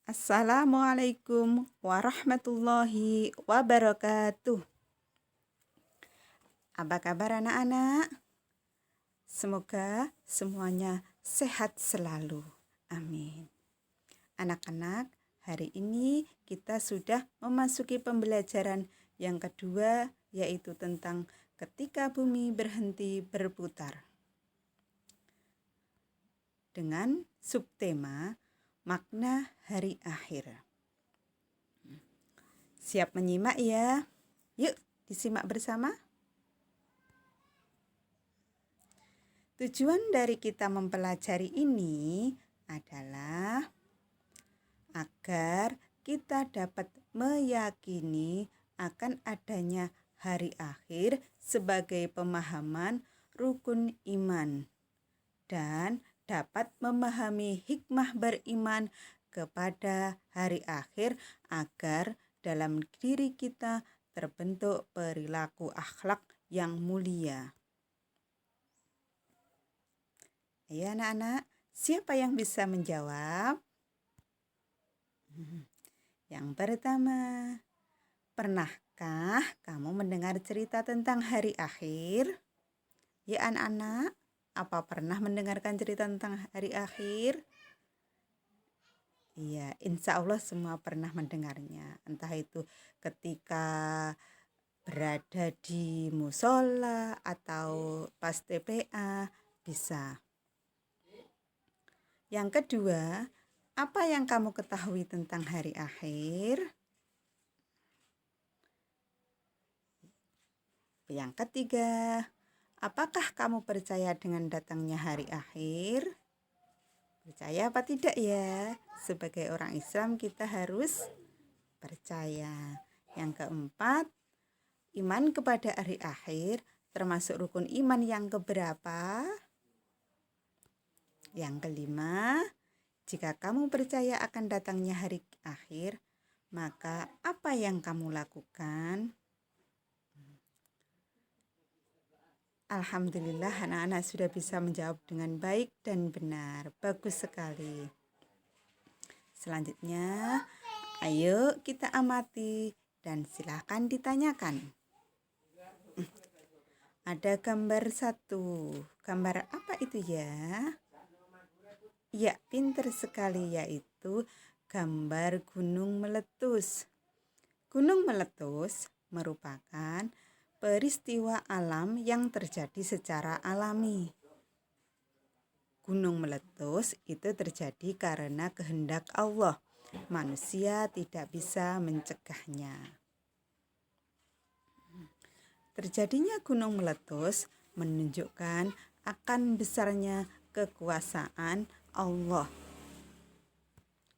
Assalamualaikum warahmatullahi wabarakatuh. Apa kabar anak-anak? Semoga semuanya sehat selalu. Amin. Anak-anak, hari ini kita sudah memasuki pembelajaran yang kedua, yaitu tentang ketika bumi berhenti berputar. Dengan subtema makna hari akhir. Siap menyimak ya? Yuk disimak bersama. Tujuan dari kita mempelajari ini adalah agar kita dapat meyakini akan adanya hari akhir sebagai pemahaman rukun iman dan dapat memahami hikmah beriman kepada hari akhir agar dalam diri kita terbentuk perilaku akhlak yang mulia. Ayo anak-anak, siapa yang bisa menjawab? Yang pertama, pernahkah kamu mendengar cerita tentang hari akhir? Ya anak-anak, apa pernah mendengarkan cerita tentang hari akhir? Iya, insya Allah semua pernah mendengarnya. Entah itu ketika berada di musola atau pas TPA, bisa. Yang kedua, apa yang kamu ketahui tentang hari akhir? Yang ketiga, apakah kamu percaya dengan datangnya hari akhir? Percaya apa tidak ya? Sebagai orang Islam kita harus percaya. Yang keempat, iman kepada hari akhir termasuk rukun iman yang keberapa? Yang kelima, jika kamu percaya akan datangnya hari akhir, maka apa yang kamu lakukan? Alhamdulillah anak-anak sudah bisa menjawab dengan baik dan benar. Bagus sekali. Selanjutnya, ayo kita amati dan silakan ditanyakan. Ada gambar satu. Gambar apa itu ya? Ya, pintar sekali, yaitu gambar gunung meletus. Gunung meletus merupakan peristiwa alam yang terjadi secara alami. Gunung meletus itu terjadi karena kehendak Allah. Manusia tidak bisa mencegahnya. Terjadinya gunung meletus menunjukkan akan besarnya kekuasaan Allah.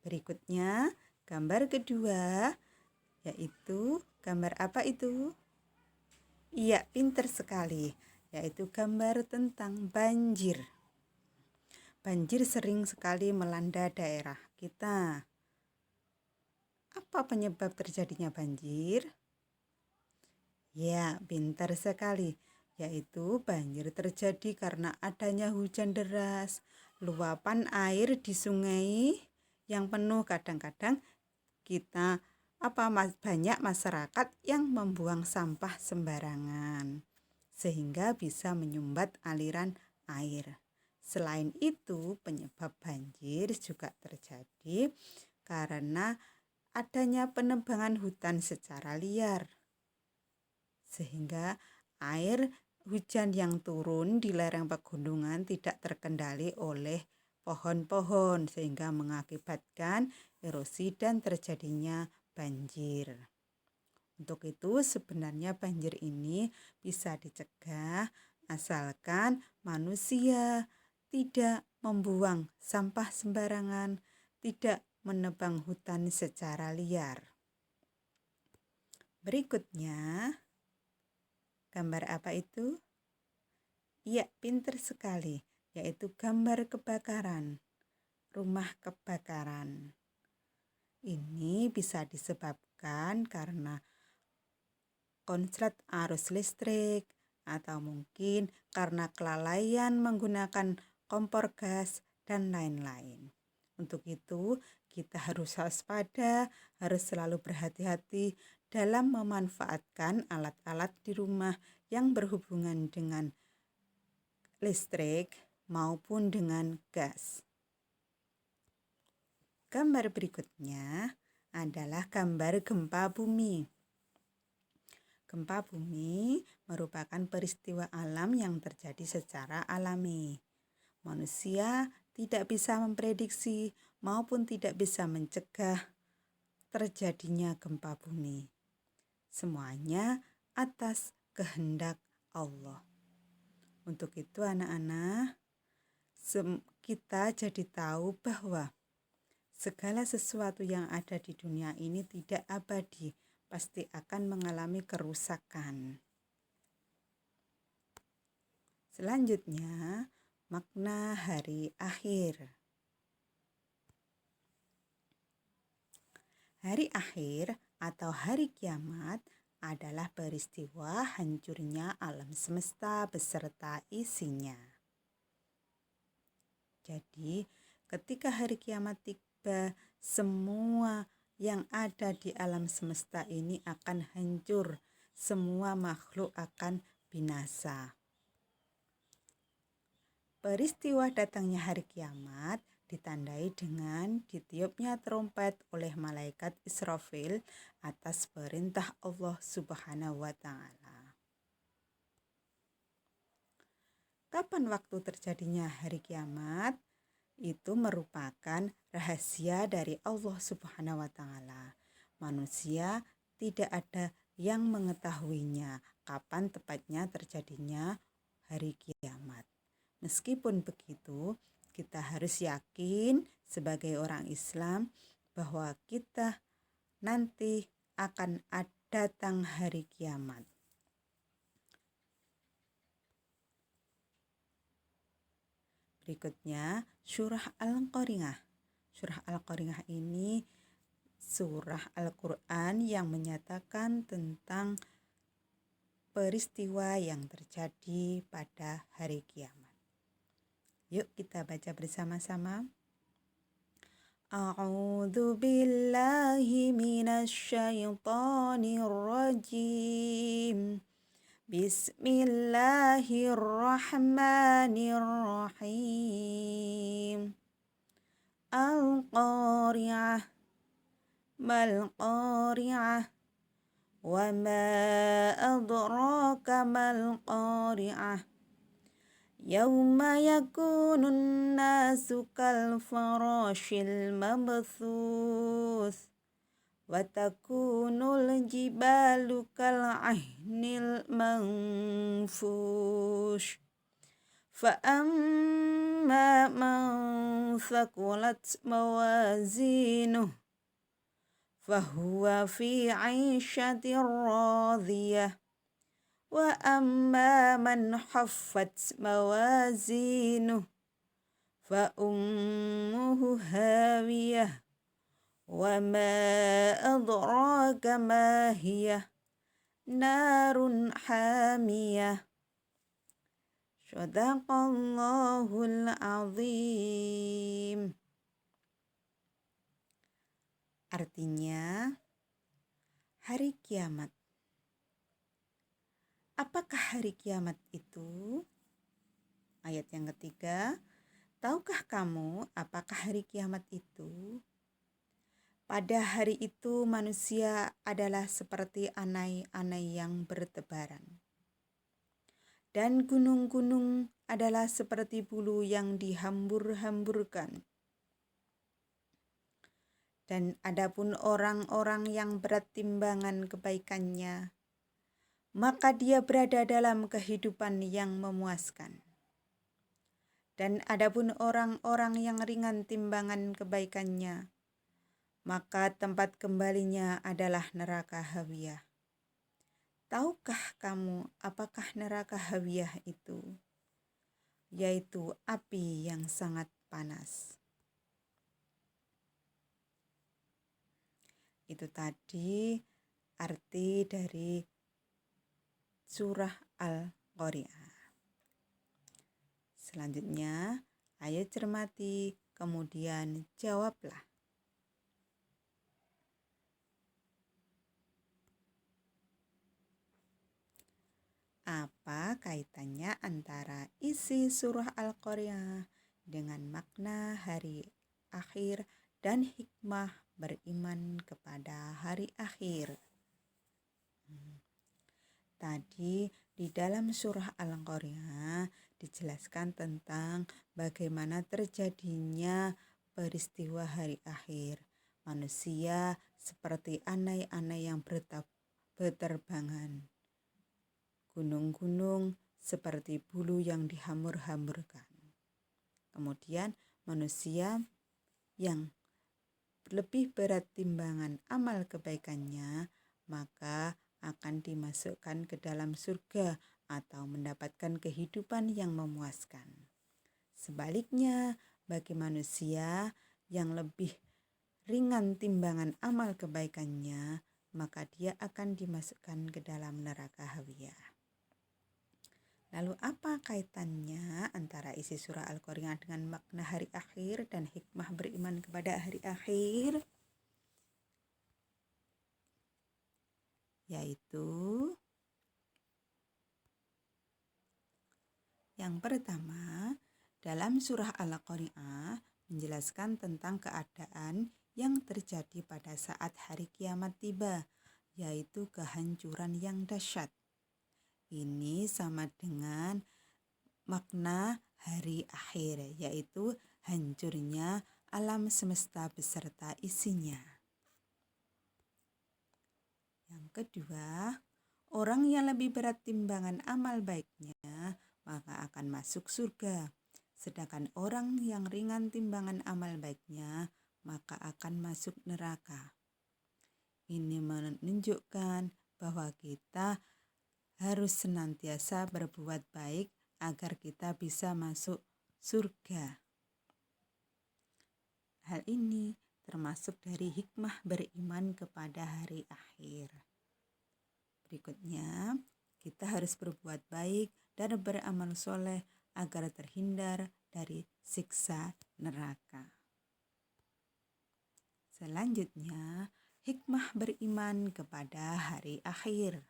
Berikutnya, gambar kedua, yaitu gambar apa itu? Iya, pintar sekali, yaitu gambar tentang banjir. Banjir sering sekali melanda daerah kita. Apa penyebab terjadinya banjir? Ya, pintar sekali, yaitu banjir terjadi karena adanya hujan deras, luapan air di sungai yang penuh. Kadang-kadang kita banyak masyarakat yang membuang sampah sembarangan sehingga bisa menyumbat aliran air. Selain itu, penyebab banjir juga terjadi karena adanya penebangan hutan secara liar, sehingga air hujan yang turun di lereng pegunungan tidak terkendali oleh pohon-pohon sehingga mengakibatkan erosi dan terjadinya banjir. Untuk itu sebenarnya banjir ini bisa dicegah asalkan manusia tidak membuang sampah sembarangan, tidak menebang hutan secara liar. Berikutnya, gambar apa itu? Iya, pintar sekali, yaitu gambar kebakaran, rumah kebakaran. Ini bisa disebabkan karena konslet arus listrik atau mungkin karena kelalaian menggunakan kompor gas dan lain-lain. Untuk itu, kita harus waspada, harus selalu berhati-hati dalam memanfaatkan alat-alat di rumah yang berhubungan dengan listrik maupun dengan gas. Gambar berikutnya adalah gambar gempa bumi. Gempa bumi merupakan peristiwa alam yang terjadi secara alami. Manusia tidak bisa memprediksi maupun tidak bisa mencegah terjadinya gempa bumi. Semuanya atas kehendak Allah. Untuk itu anak-anak, kita jadi tahu bahwa segala sesuatu yang ada di dunia ini tidak abadi, pasti akan mengalami kerusakan. Selanjutnya, makna hari akhir. Hari akhir atau hari kiamat adalah peristiwa hancurnya alam semesta beserta isinya. Jadi, ketika hari kiamat tiba, semua yang ada di alam semesta ini akan hancur. Semua makhluk akan binasa. Peristiwa datangnya hari kiamat ditandai dengan ditiupnya trompet oleh malaikat Israfil atas perintah Allah Subhanahu wa Ta'ala. Kapan waktu terjadinya hari kiamat? Itu merupakan rahasia dari Allah Subhanahu wa Ta'ala. Manusia tidak ada yang mengetahuinya kapan tepatnya terjadinya hari kiamat. Meskipun begitu, kita harus yakin sebagai orang Islam bahwa kita nanti akan datang hari kiamat. Berikutnya, surah Al-Qari'ah. Surah Al-Qari'ah ini surah Al-Quran yang menyatakan tentang peristiwa yang terjadi pada hari kiamat. Yuk kita baca bersama-sama. A'udzu billahi minasy syaithanir rajim. Bismillahirrahmanirrahim. Al-Qari'ah mal-Qari'ah wa ma adraka mal-Qari'ah. Yauma yakunun nasu kal farashil mabthuth wa takunul jibalu kal ahnil manfush fa amma man thaqulat mawazinuh fahuwa fi 'ishatir radiyah wa amma man haffat mawazinuh fa ummuhu hawiyah wa ma adraka ma hiya narun hamiyah. Shadaqallahul azim. Artinya, hari kiamat. Apakah hari kiamat itu? Ayat yang ketiga, tahukah kamu apakah hari kiamat itu? Pada hari itu manusia adalah seperti anai-anai yang bertebaran. Dan gunung-gunung adalah seperti bulu yang dihambur-hamburkan. Dan adapun orang-orang yang berat timbangan kebaikannya, maka dia berada dalam kehidupan yang memuaskan. Dan adapun orang-orang yang ringan timbangan kebaikannya, maka tempat kembalinya adalah neraka hawiyah. Tahukah kamu apakah neraka hawiyah itu? Yaitu api yang sangat panas. Itu tadi arti dari surah Al-Qari'ah. Selanjutnya, ayo cermati kemudian jawablah. Apa kaitannya antara isi surah Al-Qari'ah dengan makna hari akhir dan hikmah beriman kepada hari akhir? Tadi di dalam surah Al-Qari'ah dijelaskan tentang bagaimana terjadinya peristiwa hari akhir. Manusia seperti anai-anai yang berterbangan. Gunung-gunung seperti bulu yang dihamur-hamurkan. Kemudian manusia yang lebih berat timbangan amal kebaikannya, maka akan dimasukkan ke dalam surga atau mendapatkan kehidupan yang memuaskan. Sebaliknya, bagi manusia yang lebih ringan timbangan amal kebaikannya, maka dia akan dimasukkan ke dalam neraka hawiyah. Lalu apa kaitannya antara isi surah Al-Qari'ah dengan makna hari akhir dan hikmah beriman kepada hari akhir? Yaitu yang pertama, dalam surah Al-Qari'ah menjelaskan tentang keadaan yang terjadi pada saat hari kiamat tiba, yaitu kehancuran yang dahsyat. Ini sama dengan makna hari akhir, yaitu hancurnya alam semesta beserta isinya. Yang kedua, orang yang lebih berat timbangan amal baiknya maka akan masuk surga. Sedangkan orang yang ringan timbangan amal baiknya maka akan masuk neraka. Ini menunjukkan bahwa kita harus senantiasa berbuat baik agar kita bisa masuk surga. Hal ini termasuk dari hikmah beriman kepada hari akhir. Berikutnya, kita harus berbuat baik dan beramal soleh agar terhindar dari siksa neraka. Selanjutnya, hikmah beriman kepada hari akhir.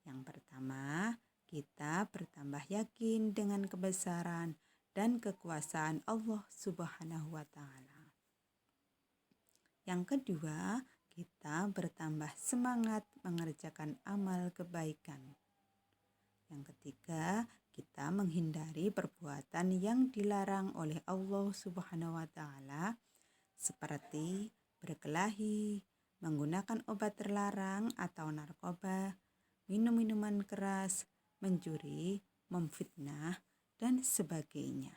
Yang pertama, kita bertambah yakin dengan kebesaran dan kekuasaan Allah Subhanahu wa Ta'ala. Yang kedua, kita bertambah semangat mengerjakan amal kebaikan. Yang ketiga, kita menghindari perbuatan yang dilarang oleh Allah Subhanahu wa Ta'ala seperti berkelahi, menggunakan obat terlarang atau narkoba, minum minuman keras, mencuri, memfitnah, dan sebagainya.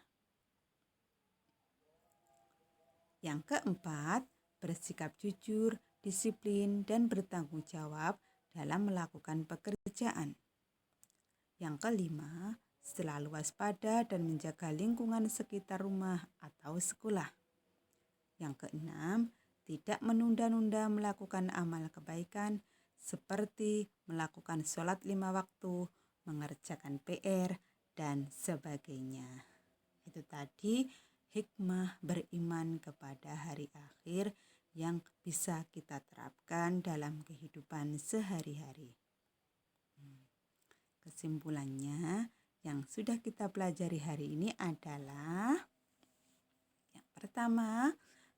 Yang keempat, bersikap jujur, disiplin, dan bertanggung jawab dalam melakukan pekerjaan. Yang kelima, selalu waspada dan menjaga lingkungan sekitar rumah atau sekolah. Yang keenam, tidak menunda-nunda melakukan amal kebaikan seperti melakukan sholat 5 waktu, mengerjakan PR, dan sebagainya. Itu tadi hikmah beriman kepada hari akhir yang bisa kita terapkan dalam kehidupan sehari-hari. Kesimpulannya, yang sudah kita pelajari hari ini adalah yang pertama,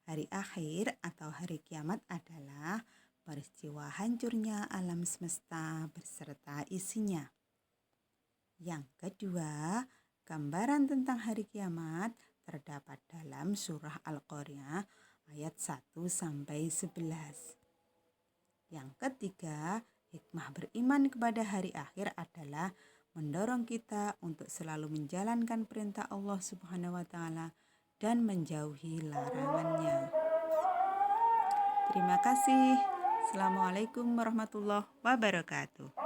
hari akhir atau hari kiamat adalah peristiwa hancurnya alam semesta beserta isinya. Yang kedua, gambaran tentang hari kiamat terdapat dalam surah Al-Qari'ah ayat 1-11. Yang ketiga, hikmah beriman kepada hari akhir adalah mendorong kita untuk selalu menjalankan perintah Allah Subhanahu wa Ta'ala dan menjauhi larangannya. Terima kasih. Assalamualaikum warahmatullahi wabarakatuh.